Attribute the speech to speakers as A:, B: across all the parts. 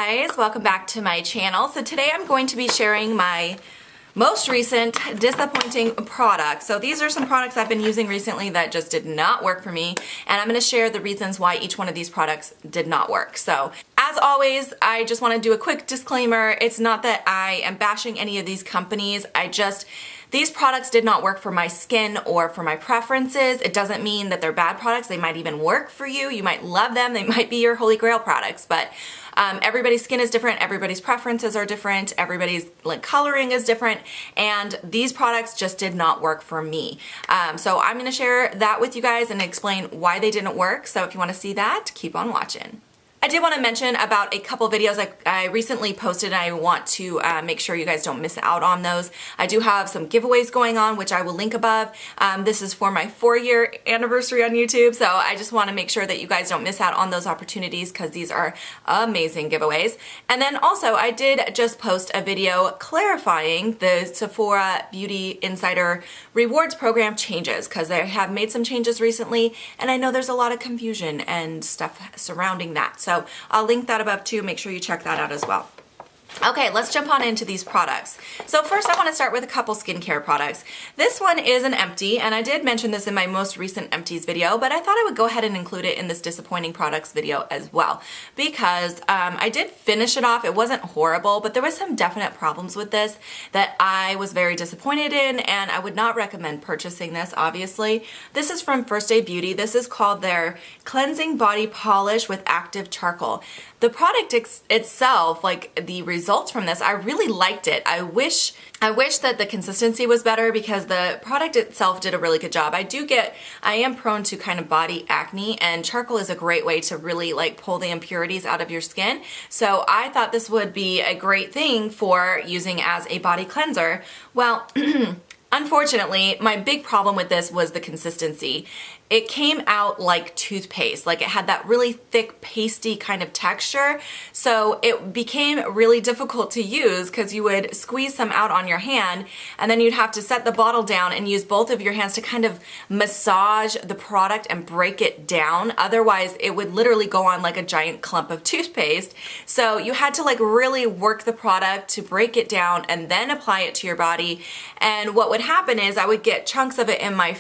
A: guys, welcome back to my channel. So today I'm going to be sharing my most recent disappointing products. So these are some products I've been using recently that just did not work for me, and I'm going to share the reasons why each one of these products did not work. So as always, I just want to do a quick disclaimer. It's not that I am bashing any of these companies. These products did not work for my skin or for my preferences. It doesn't mean that they're bad products. They might even work for you. You might love them. They might be your holy grail products, but everybody's skin is different. Everybody's preferences are different. Everybody's coloring is different, and these products just did not work for me. So I'm going to share that with you guys and explain why they didn't work. So if you want to see that, keep on watching. I did want to mention about a couple videos I recently posted, and I want to make sure you guys don't miss out on those. I do have some giveaways going on, which I will link above. This is for my 4-year anniversary on YouTube, so I just want to make sure that you guys don't miss out on those opportunities because these are amazing giveaways. And then also, I did just post a video clarifying the Sephora Beauty Insider Rewards Program changes because they have made some changes recently, and I know there's a lot of confusion and stuff surrounding that. So I'll link that above too. Make sure you check that out as well. Okay, let's jump on into these products. So first I want to start with a couple skincare products. This one is an empty, and I did mention this in my most recent empties video, but I thought I would go ahead and include it in this disappointing products video as well because I did finish it off. It wasn't horrible, but there was some definite problems with this that I was very disappointed in, and I would not recommend purchasing this, obviously. This is from First Day Beauty. This is called their Cleansing Body Polish with Active Charcoal. The product itself, like the results from this, I really liked it. I wish that the consistency was better because the product itself did a really good job. I am prone to kind of body acne, and charcoal is a great way to really pull the impurities out of your skin. So I thought this would be a great thing for using as a body cleanser. Well, unfortunately, my big problem with this was the consistency. It came out like toothpaste, it had that really thick, pasty kind of texture. So it became really difficult to use because you would squeeze some out on your hand, and then you'd have to set the bottle down and use both of your hands to kind of massage the product and break it down. Otherwise, it would literally go on like a giant clump of toothpaste. So you had to really work the product to break it down and then apply it to your body. And what would happen is I would get chunks of it in my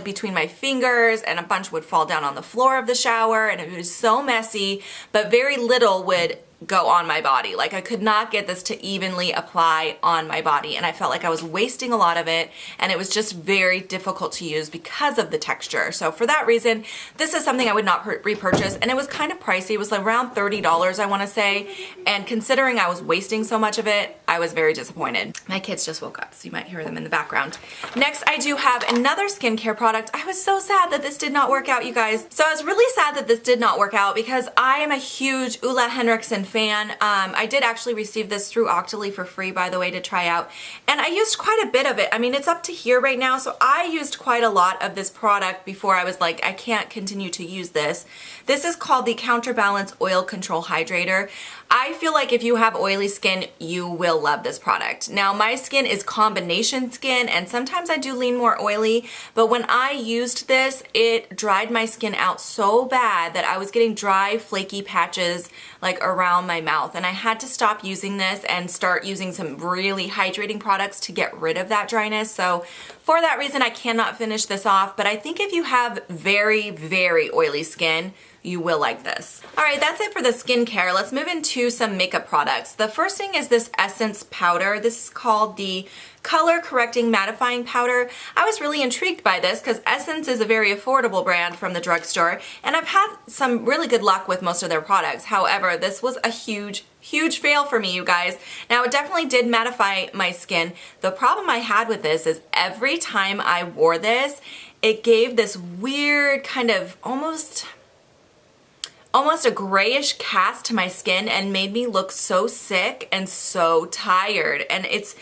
A: between my fingers, and a bunch would fall down on the floor of the shower, and it was so messy, but very little would go on my body. I could not get this to evenly apply on my body, and I felt like I was wasting a lot of it, and it was just very difficult to use because of the texture. So for that reason, this is something I would not repurchase, and it was kind of pricey. It was around $30, I want to say, and considering I was wasting so much of it, I was very disappointed. My kids just woke up, so you might hear them in the background. Next, I do have another skincare product. I was so sad that this did not work out, you guys. So I was really sad that this did not work out because I am a huge Ulla Henriksen fan. I did actually receive this through Octoly for free, by the way, to try out, and I used quite a bit of it. I mean, it's up to here right now, so I used quite a lot of this product before I was like, I can't continue to use this. This is called the Counterbalance Oil Control Hydrator. I feel like if you have oily skin, you will love this product. Now, my skin is combination skin, and sometimes I do lean more oily, but when I used this, it dried my skin out so bad that I was getting dry, flaky patches around my mouth, and I had to stop using this and start using some really hydrating products to get rid of that dryness. So for that reason, I cannot finish this off, but I think if you have very, very oily skin, you will like this. All right, that's it for the skincare. Let's move into some makeup products. The first thing is this Essence powder. This is called the Color Correcting Mattifying Powder. I was really intrigued by this because Essence is a very affordable brand from the drugstore, and I've had some really good luck with most of their products. However, this was a huge fail for me, you guys. Now, it definitely did mattify my skin. The problem I had with this is every time I wore this, it gave this weird kind of almost a grayish cast to my skin and made me look so sick and so tired. And it's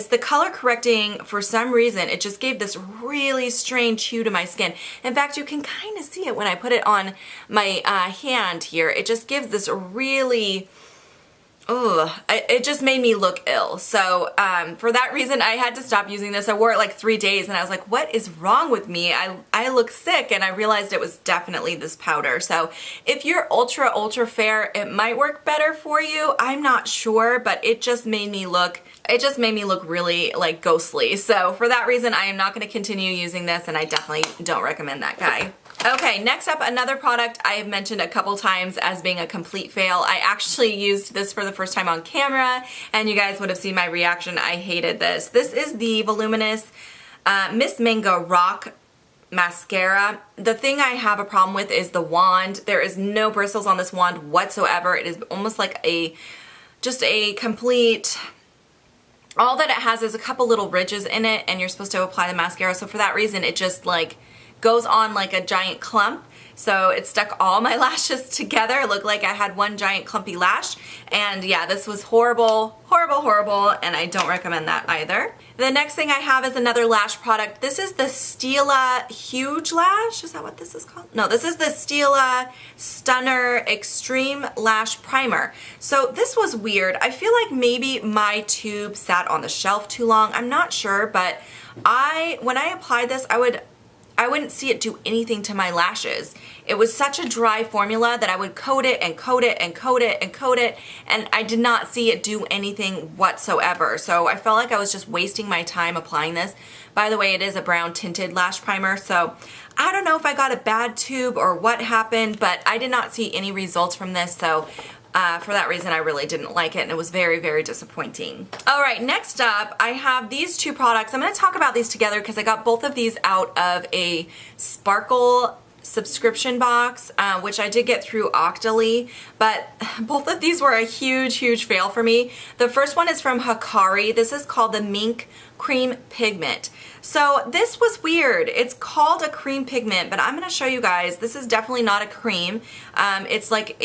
A: the color correcting, for some reason, it just gave this really strange hue to my skin. In fact, you can kind of see it when I put it on my hand here. It just gives this really ugh, it just made me look ill. So for that reason, I had to stop using this. I wore it like 3 days and I was like, what is wrong with me? I look sick, and I realized it was definitely this powder. So if you're ultra fair, it might work better for you. I'm not sure, but it just made me look really like ghostly. So for that reason, I am not going to continue using this, and I definitely don't recommend that guy. Okay, next up, another product I have mentioned a couple times as being a complete fail. I actually used this for the first time on camera, and you guys would have seen my reaction. I hated this. This is the voluminous Miss Manga Rock mascara. The thing I have a problem with is the wand. There is no bristles on this wand whatsoever. It is almost like just a complete... All that it has is a couple little ridges in it, and you're supposed to apply the mascara. So for that reason, it just like goes on like a giant clump. So it stuck all my lashes together. It looked like I had one giant clumpy lash. And yeah, this was horrible, horrible, and I don't recommend that either. The next thing I have is another lash product. This is the Stila Huge Lash. Is that what this is called? No, this is the Stila Stunner Extreme Lash Primer. So this was weird. I feel like maybe my tube sat on the shelf too long. I'm not sure, but when I applied this, I wouldn't see it do anything to my lashes. It was such a dry formula that I would coat it and coat it and coat it and coat it, and I did not see it do anything whatsoever. So I felt like I was just wasting my time applying this. By the way, it is a brown tinted lash primer, so I don't know if I got a bad tube or what happened, but I did not see any results from this, so for that reason, I really didn't like it, and it was very disappointing. All right, next up, I have these two products. I'm going to talk about these together because I got both of these out of a Sparkle subscription box, which I did get through Octoly, but both of these were a huge fail for me. The first one is from Hikari. This is called the Mink Cream Pigment. So this was weird. It's called a cream pigment, but I'm going to show you guys. This is definitely not a cream. It's like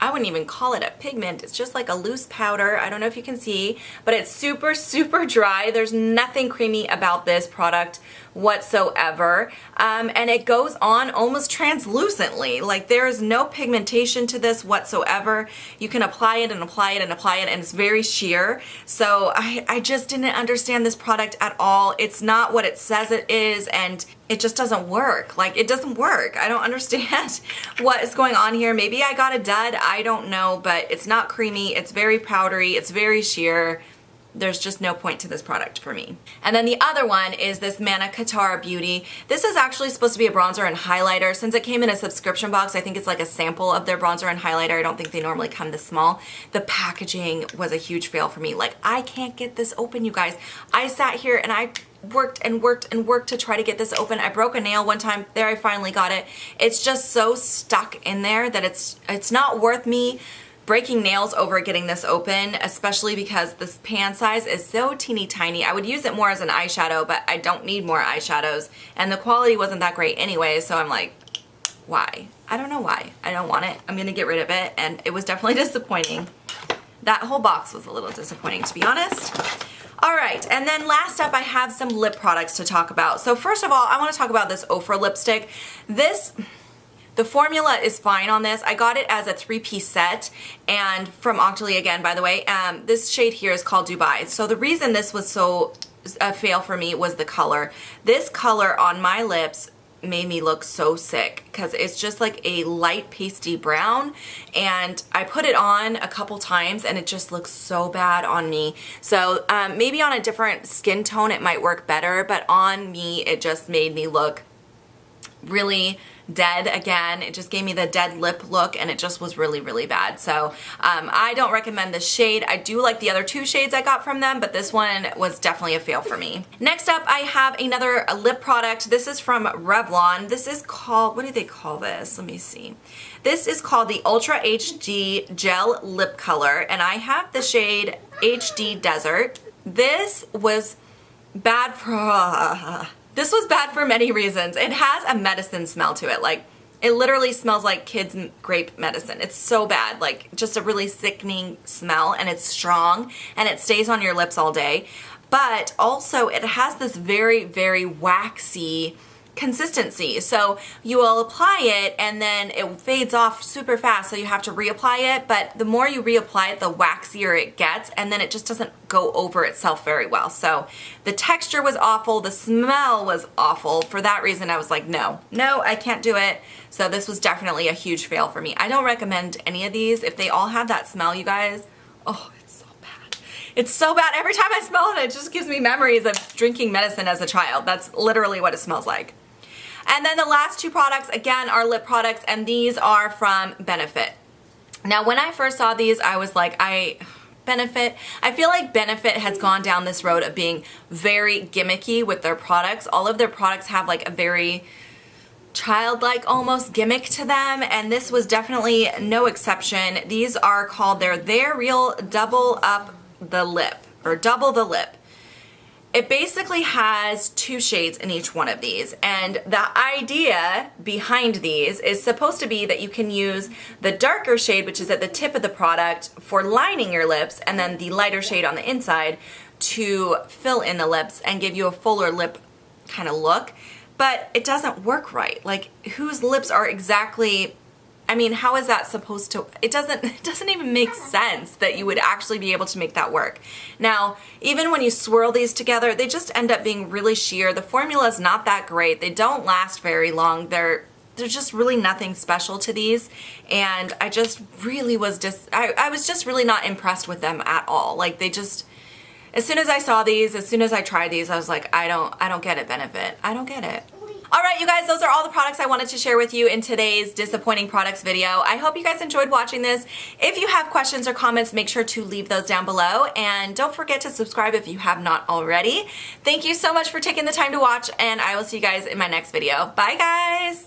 A: I wouldn't even call it a pigment. It's just like a loose powder. I don't know if you can see, but it's super dry. There's nothing creamy about this product whatsoever. And it goes on almost translucently. Like there is no pigmentation to this whatsoever. You can apply it and apply it and apply it, and it's very sheer. So I just didn't understand this product at all. It's not what it says it is, and it just doesn't work. Like it doesn't work. I don't understand what is going on here. Maybe I got a dud. I don't know, but it's not creamy. It's very powdery. It's very sheer. There's just no point to this product for me. And then the other one is this Mana Katara Beauty. This is actually supposed to be a bronzer and highlighter. Since it came in a subscription box, I think it's like a sample of their bronzer and highlighter. I don't think they normally come this small. The packaging was a huge fail for me. Like, I can't get this open, you guys. I sat here and I worked to try to get this open. I broke a nail one time. There, I finally got it. It's just so stuck in there that it's not worth me breaking nails over getting this open, especially because this pan size is so teeny tiny. I would use it more as an eyeshadow, but I don't need more eyeshadows, and the quality wasn't that great anyway, so I'm like, why? I don't know why. I don't want it. I'm gonna get rid of it, and it was definitely disappointing. That whole box was a little disappointing, to be honest. All right, and then last up, I have some lip products to talk about. So first of all, I want to talk about this Ofra lipstick. The formula is fine on this. I got it as a 3-piece set, and from Octoly again, by the way. This shade here is called Dubai. So the reason this was so a fail for me was the color. This color on my lips made me look so sick because it's just like a light pasty brown, and I put it on a couple times and it just looks so bad on me. So maybe on a different skin tone it might work better, but on me it just made me look really dead again. It just gave me the dead lip look, and it just was really bad. So I don't recommend this shade. I do like the other two shades I got from them, but this one was definitely a fail for me. Next up, I have another lip product. This is from Revlon. This is called, what do they call this? Let me see. This is called the Ultra HD Gel Lip Color, and I have the shade HD Desert. This was bad for... This was bad for many reasons. It has a medicine smell to it. Like, it literally smells like kids' grape medicine. It's so bad. Like, just a really sickening smell, and it's strong, and it stays on your lips all day. But also, it has this very waxy consistency. So you will apply it and then it fades off super fast, so you have to reapply it, but the more you reapply it, the waxier it gets, and then it just doesn't go over itself very well. So the texture was awful, the smell was awful. For that reason, I was like, no, I can't do it. So this was definitely a huge fail for me. I don't recommend any of these. If they all have that smell, you guys, oh, it's so bad. It's so bad. Every time I smell it, it just gives me memories of drinking medicine as a child. That's literally what it smells like. And then the last two products, again, are lip products, and these are from Benefit. Now, when I first saw these, I was like, Benefit. I feel like Benefit has gone down this road of being very gimmicky with their products. All of their products have like a very childlike almost gimmick to them, and this was definitely no exception. These are called their Real Double Up the Lip, or Double the Lip. It basically has 2 shades in each one of these, and the idea behind these is supposed to be that you can use the darker shade, which is at the tip of the product, for lining your lips, and then the lighter shade on the inside to fill in the lips and give you a fuller lip kind of look. But it doesn't work right. Like, whose lips are exactly, I mean, how is that supposed to, it doesn't even make sense that you would actually be able to make that work. Now, even when you swirl these together, they just end up being really sheer. The formula is not that great. They don't last very long. There's just really nothing special to these, and I just really was I was just really not impressed with them at all. Like, they just, as soon as I saw these, as soon as I tried these, I was like, I don't get it, Benefit. I don't get it. Alright, you guys, those are all the products I wanted to share with you in today's disappointing products video. I hope you guys enjoyed watching this. If you have questions or comments, make sure to leave those down below, and don't forget to subscribe if you have not already. Thank you so much for taking the time to watch, and I will see you guys in my next video. Bye, guys!